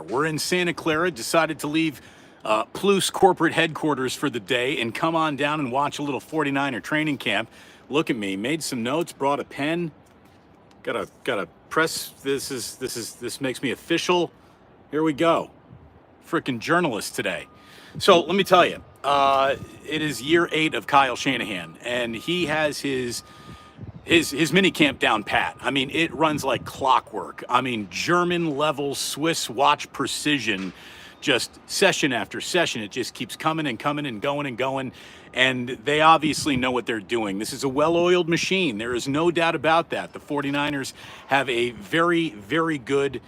We're in Santa Clara, decided to leave Plus corporate headquarters for the day and come on down and watch a little 49er training camp. Look at me, made some notes, brought a pen. Gotta press. This makes me official. Here we go. Frickin' journalist today. So let me tell you, it is year 8 of Kyle Shanahan, and he has his mini camp down pat. I mean, it runs like clockwork. I mean, German level Swiss watch precision, just session after session. It just keeps coming and coming and going and going. And they obviously know what they're doing. This is a well-oiled machine. There is no doubt about that. The 49ers have a very, very good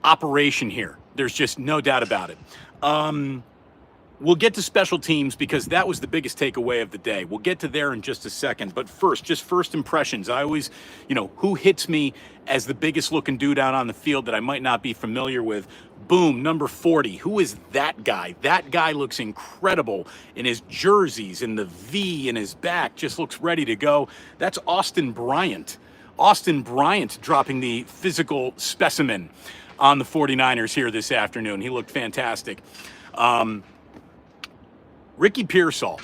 operation here. There's just no doubt about it. We'll get to special teams because that was the biggest takeaway of the day. We'll get to there in just a second. But first, just first impressions. I always, who hits me as the biggest looking dude out on the field that I might not be familiar with? Boom, number 40. Who is that guy? That guy looks incredible in his jerseys, in the V in his back, just looks ready to go. That's Austin Bryant. Austin Bryant dropping the physical specimen on the 49ers here this afternoon. He looked fantastic. Ricky Pearsall.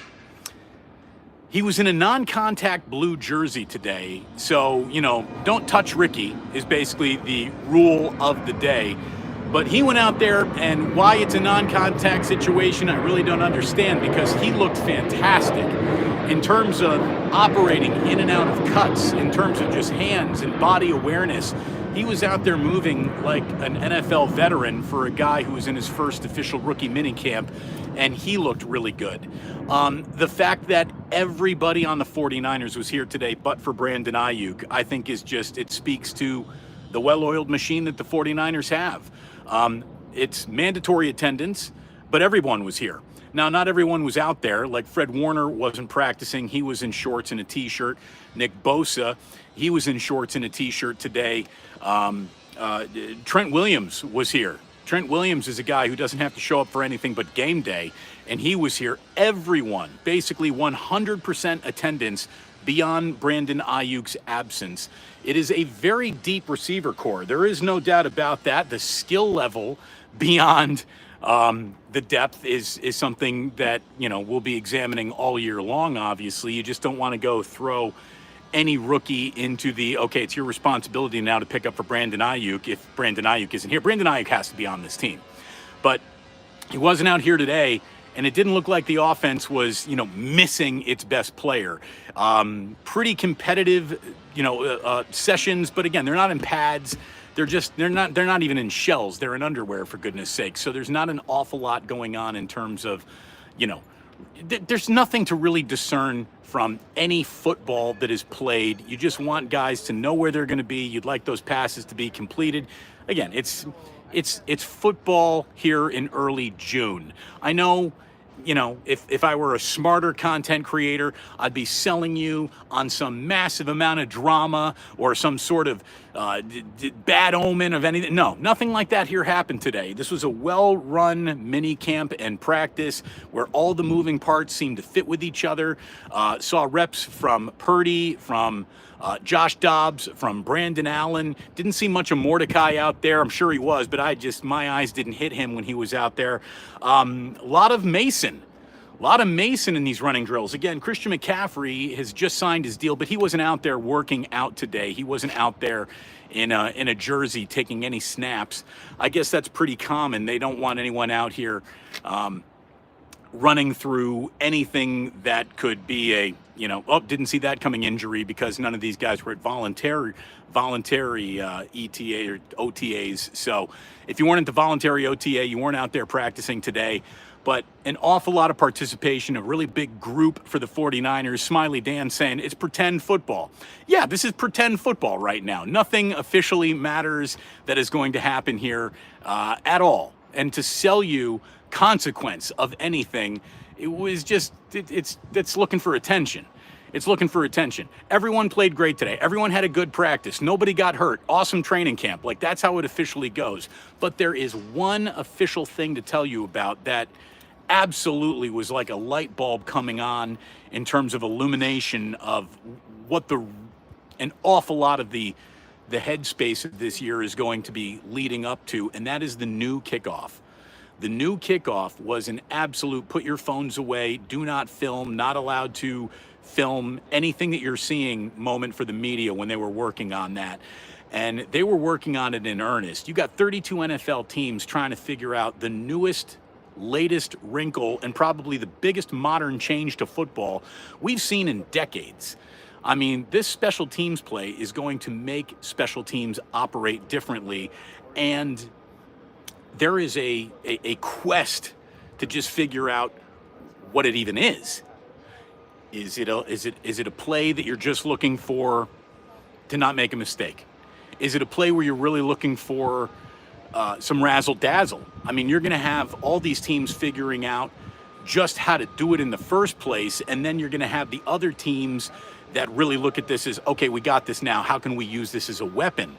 He was in a non-contact blue jersey today. So, don't touch Ricky is basically the rule of the day. But he went out there, and why it's a non-contact situation, I really don't understand, because he looked fantastic in terms of operating in and out of cuts, in terms of just hands and body awareness. He was out there moving like an NFL veteran for a guy who was in his first official rookie minicamp, and he looked really good. The fact that everybody on the 49ers was here today but for Brandon Ayuk, I think it speaks to the well-oiled machine that the 49ers have. It's mandatory attendance, but everyone was here. Now, not everyone was out there. Like Fred Warner wasn't practicing. He was in shorts and a T-shirt. Nick Bosa, he was in shorts and a T-shirt today. Trent Williams was here. Trent Williams is a guy who doesn't have to show up for anything but game day, and he was here. Everyone, basically 100% attendance beyond Brandon Ayuk's absence. It is a very deep receiver core. There is no doubt about that. The skill level beyond the depth is something that, we'll be examining all year long, obviously. You just don't want to go throw any rookie into it's your responsibility now to pick up for Brandon Ayuk if Brandon Ayuk isn't here. Brandon Ayuk has to be on this team. But he wasn't out here today, and it didn't look like the offense was, missing its best player. Pretty competitive, sessions, but again, they're not in pads. They're not even in shells. They're in underwear, for goodness sake. So there's not an awful lot going on in terms of, there's nothing to really discern from any football that is played. You just want guys to know where they're going to be. You'd like those passes to be completed. Again, it's football here in early June. I know, if I were a smarter content creator, I'd be selling you on some massive amount of drama or some sort of bad omen of anything. No, nothing like that here happened today. This was a well-run mini camp and practice where all the moving parts seemed to fit with each other. Saw reps from Purdy, from Josh Dobbs, from Brandon Allen. Didn't see much of Mordecai out there. I'm sure he was, but my eyes didn't hit him when he was out there. A lot of Mason in these running drills. Again, Christian McCaffrey has just signed his deal, but he wasn't out there working out today. He wasn't out there in a jersey taking any snaps. I guess that's pretty common. They don't want anyone out here running through anything that could be didn't see that coming injury, because none of these guys were at voluntary ETA or OTAs. So if you weren't at the voluntary OTA, you weren't out there practicing today. But an awful lot of participation, a really big group for the 49ers. Smiley Dan saying it's pretend football. Yeah, this is pretend football right now. Nothing officially matters that is going to happen here at all. And to sell you consequence of anything, it was just, it's looking for attention. It's looking for attention. Everyone played great today. Everyone had a good practice. Nobody got hurt. Awesome training camp. Like, that's how it officially goes. But there is one official thing to tell you about that absolutely was like a light bulb coming on in terms of illumination of what an awful lot of the the headspace of this year is going to be leading up to, and that is the new kickoff. The new kickoff was an absolute put your phones away, do not film, not allowed to film anything that you're seeing moment for the media when they were working on that. And they were working on it in earnest. You got 32 NFL teams trying to figure out the newest, latest wrinkle and probably the biggest modern change to football we've seen in decades. I mean, this special teams play is going to make special teams operate differently, and there is a quest to just figure out what it even is. Is it a play that you're just looking for to not make a mistake? Is it a play where you're really looking for some razzle dazzle? I mean, you're going to have all these teams figuring out just how to do it in the first place, and then you're going to have the other teams that really look at this as, okay, we got this now. How can we use this as a weapon?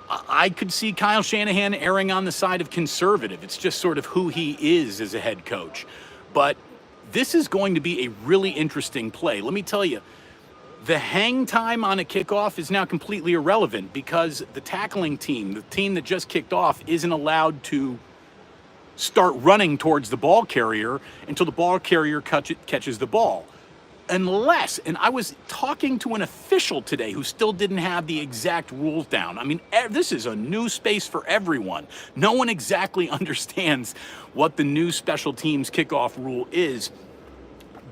I could see Kyle Shanahan erring on the side of conservative. It's just sort of who he is as a head coach. But this is going to be a really interesting play. Let me tell you, the hang time on a kickoff is now completely irrelevant because the tackling team, the team that just kicked off, isn't allowed to start running towards the ball carrier until the ball carrier catches the ball. Unless, and I was talking to an official today who still didn't have the exact rules down. I mean, this is a new space for everyone. No one exactly understands what the new special teams kickoff rule is.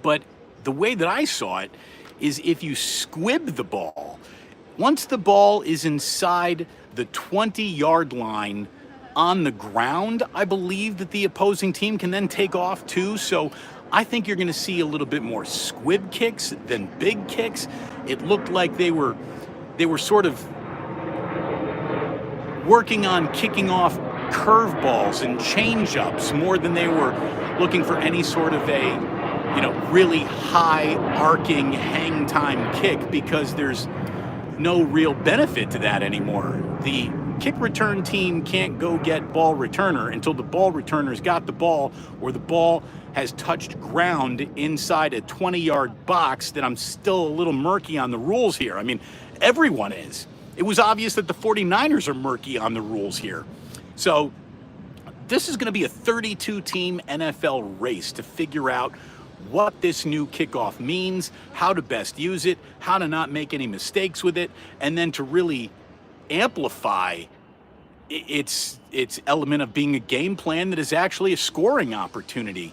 But the way that I saw it is if you squib the ball, once the ball is inside the 20-yard line on the ground, I believe that the opposing team can then take off too. So I think you're going to see a little bit more squib kicks than big kicks. It looked like they were sort of working on kicking off curveballs and change-ups more than they were looking for any sort of a, really high arcing hang time kick, because there's no real benefit to that anymore. The kick return team can't go get ball returner until the ball returner's got the ball or the ball has touched ground inside a 20-yard box. That I'm still a little murky on the rules here. I mean, everyone is. It was obvious that the 49ers are murky on the rules here. So this is going to be a 32-team NFL race to figure out what this new kickoff means, how to best use it, how to not make any mistakes with it, and then to really amplify its element of being a game plan that is actually a scoring opportunity.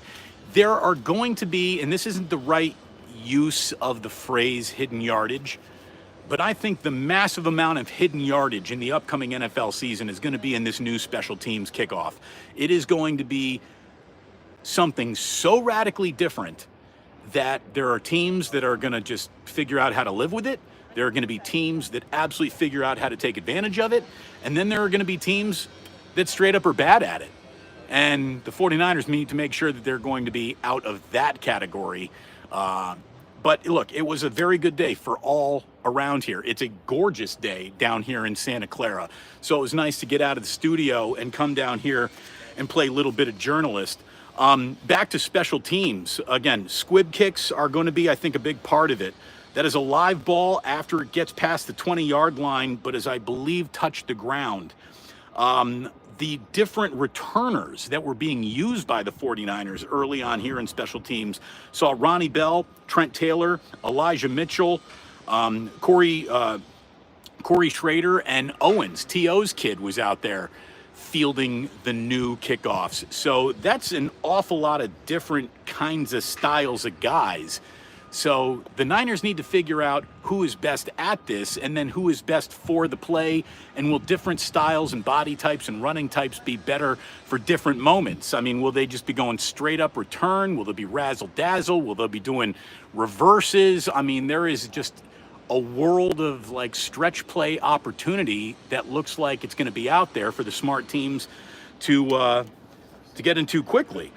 There are going to be, and this isn't the right use of the phrase hidden yardage, but I think the massive amount of hidden yardage in the upcoming NFL season is going to be in this new special teams kickoff. It is going to be something so radically different that there are teams that are going to just figure out how to live with it. There are going to be teams that absolutely figure out how to take advantage of it. And then there are going to be teams that straight up are bad at it. And the 49ers need to make sure that they're going to be out of that category. But look, it was a very good day for all around here. It's a gorgeous day down here in Santa Clara. So it was nice to get out of the studio and come down here and play a little bit of journalist. Back to special teams. Again, squib kicks are going to be, I think, a big part of it. That is a live ball after it gets past the 20-yard line, but as I believe touched the ground. The different returners that were being used by the 49ers early on here in special teams saw Ronnie Bell, Trent Taylor, Elijah Mitchell, Corey Schrader, and Owens. T.O.'s kid was out there fielding the new kickoffs. So that's an awful lot of different kinds of styles of guys. So the Niners need to figure out who is best at this and then who is best for the play, and will different styles and body types and running types be better for different moments? I mean, will they just be going straight up return? Will there be razzle dazzle? Will they be doing reverses? I mean, there is just a world of like stretch play opportunity that looks like it's going to be out there for the smart teams to get into quickly.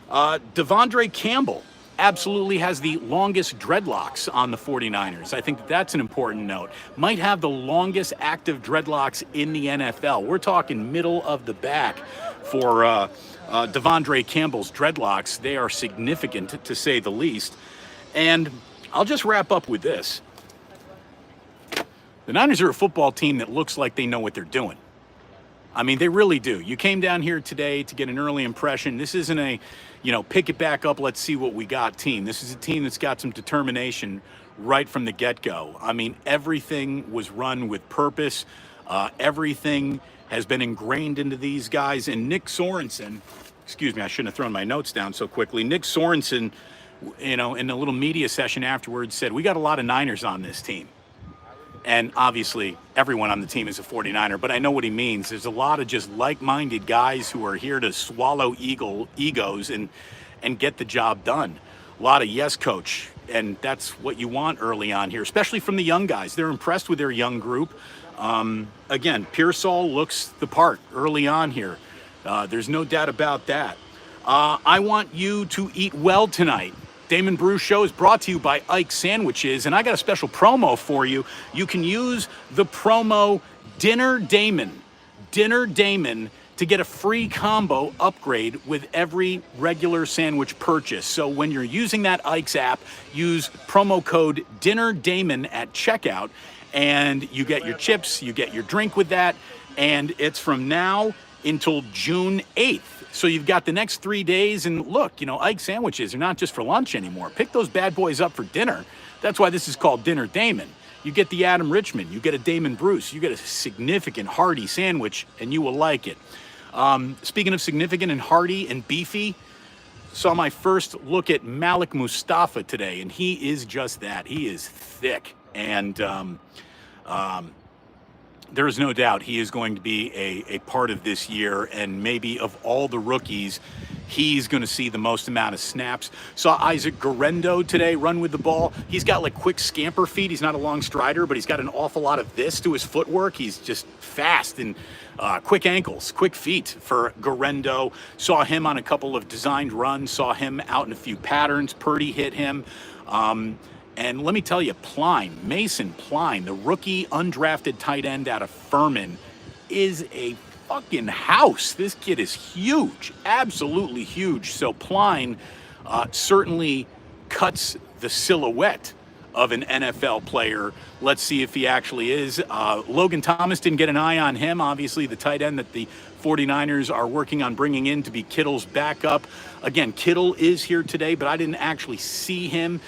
Devondre Campbell absolutely has the longest dreadlocks on the 49ers. I think that's an important note. Might have the longest active dreadlocks in the NFL. We're talking middle of the back for Devondre Campbell's dreadlocks. They are significant, to say the least. And I'll just wrap up with this. The Niners are a football team that looks like they know what they're doing. I mean, they really do. You came down here today to get an early impression. This isn't a, pick it back up, let's see what we got team. This is a team that's got some determination right from the get-go. I mean, everything was run with purpose. Everything has been ingrained into these guys. And Nick Sorensen, excuse me, I shouldn't have thrown my notes down so quickly. Nick Sorensen, in a little media session afterwards said, we got a lot of Niners on this team. And obviously, everyone on the team is a 49er, but I know what he means. There's a lot of just like-minded guys who are here to swallow egos and get the job done. A lot of yes, coach, and that's what you want early on here, especially from the young guys. They're impressed with their young group. Again, Pearsall looks the part early on here. There's no doubt about that. I want you to eat well tonight. Damon Brew Show is brought to you by Ike Sandwiches, and I got a special promo for you. You can use the promo Dinner Damon to get a free combo upgrade with every regular sandwich purchase. So when you're using that Ike's app, use promo code Dinner Damon at checkout, and you get your chips, you get your drink with that, and it's from now until June 8th. So you've got the next 3 days, and look, Ike Sandwiches are not just for lunch anymore. Pick those bad boys up for dinner. That's why this is called Dinner Damon. You get the Adam Richmond, you get a Damon Bruce, you get a significant hearty sandwich, and you will like it. Speaking of significant and hearty and beefy, saw my first look at Malik Mustafa today, and he is just that. He is thick, and there is no doubt he is going to be a part of this year, and maybe of all the rookies, he's going to see the most amount of snaps. Saw Isaac Guerrero today run with the ball. He's got like quick scamper feet. He's not a long strider, but he's got an awful lot of this to his footwork. He's just fast and quick ankles, quick feet for Guerrero. Saw him on a couple of designed runs. Saw him out in a few patterns. Purdy hit him. And let me tell you, Mason Pline, the rookie undrafted tight end out of Furman, is a fucking house. This kid is huge, absolutely huge. So Pline certainly cuts the silhouette of an NFL player. Let's see if he actually is. Logan Thomas didn't get an eye on him. Obviously, the tight end that the 49ers are working on bringing in to be Kittle's backup. Again, Kittle is here today, but I didn't actually see him.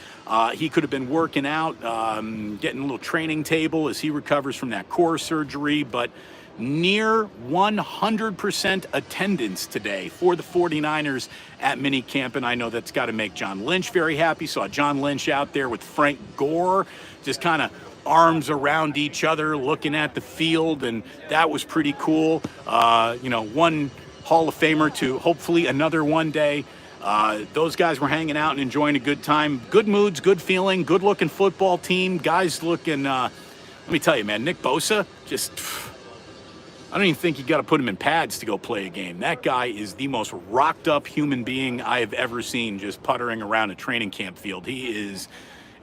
He could have been working out, getting a little training table as he recovers from that core surgery, but near 100% attendance today for the 49ers at minicamp, and I know that's got to make John Lynch very happy. Saw John Lynch out there with Frank Gore, just kind of arms around each other, looking at the field, and that was pretty cool. One Hall of Famer to hopefully another one day. Those guys were hanging out and enjoying a good time. Good moods, good feeling, good-looking football team. Guys looking, let me tell you, man, Nick Bosa, I don't even think you got to put him in pads to go play a game. That guy is the most rocked-up human being I have ever seen just puttering around a training camp field. He is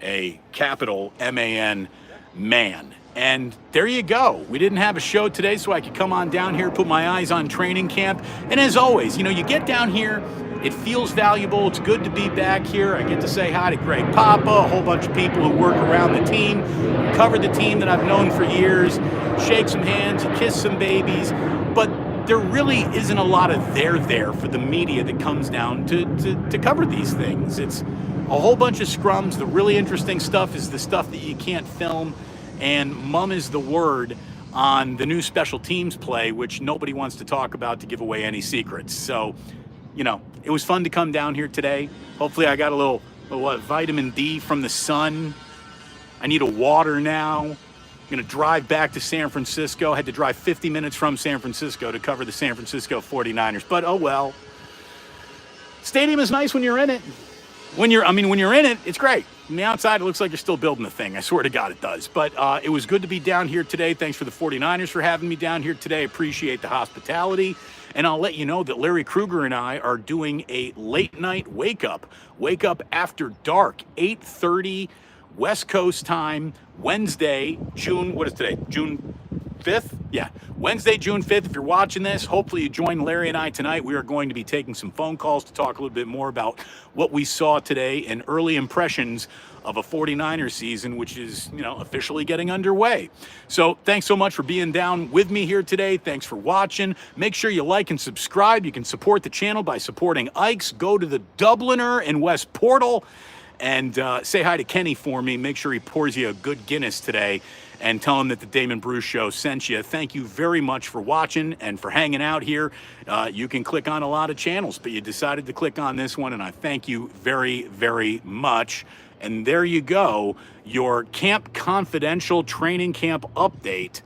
a capital M-A-N man. And there you go. We didn't have a show today, so I could come on down here, put my eyes on training camp. And as always, you get down here, it feels valuable. It's good to be back here. I get to say hi to Greg Papa, a whole bunch of people who work around the team, cover the team that I've known for years, shake some hands, kiss some babies. But there really isn't a lot of there for the media that comes down to cover these things. It's a whole bunch of scrums. The really interesting stuff is the stuff that you can't film. And mum is the word on the new special teams play, which nobody wants to talk about to give away any secrets. So, it was fun to come down here today. Hopefully I got a little vitamin D from the sun. I need a water now. I'm going to drive back to San Francisco. I had to drive 50 minutes from San Francisco to cover the San Francisco 49ers. But, oh well. Stadium is nice when you're in it. When you're in it, it's great. From the outside, it looks like you're still building the thing. I swear to God it does. But it was good to be down here today. Thanks for the 49ers for having me down here today. Appreciate the hospitality. And I'll let you know that Larry Krueger and I are doing a late night wake up after dark, 8:30 West Coast time, Wednesday, June 8th. 5th? Yeah, Wednesday, June 5th. If you're watching this, hopefully you join Larry and I tonight. We are going to be taking some phone calls to talk a little bit more about what we saw today and early impressions of a 49ers season, which is, officially getting underway. So thanks so much for being down with me here today. Thanks for watching. Make sure you like and subscribe. You can support the channel by supporting Ike's. Go to the Dubliner in West Portal and say hi to Kenny for me. Make sure he pours you a good Guinness today and tell him that the Damon Bruce Show sent you. Thank you very much for watching and for hanging out here. You can click on a lot of channels, but you decided to click on this one, and I thank you very, very much. And there you go, your Camp Confidential training camp update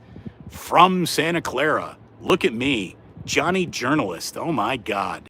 from Santa Clara. Look at me, Johnny Journalist. Oh my God.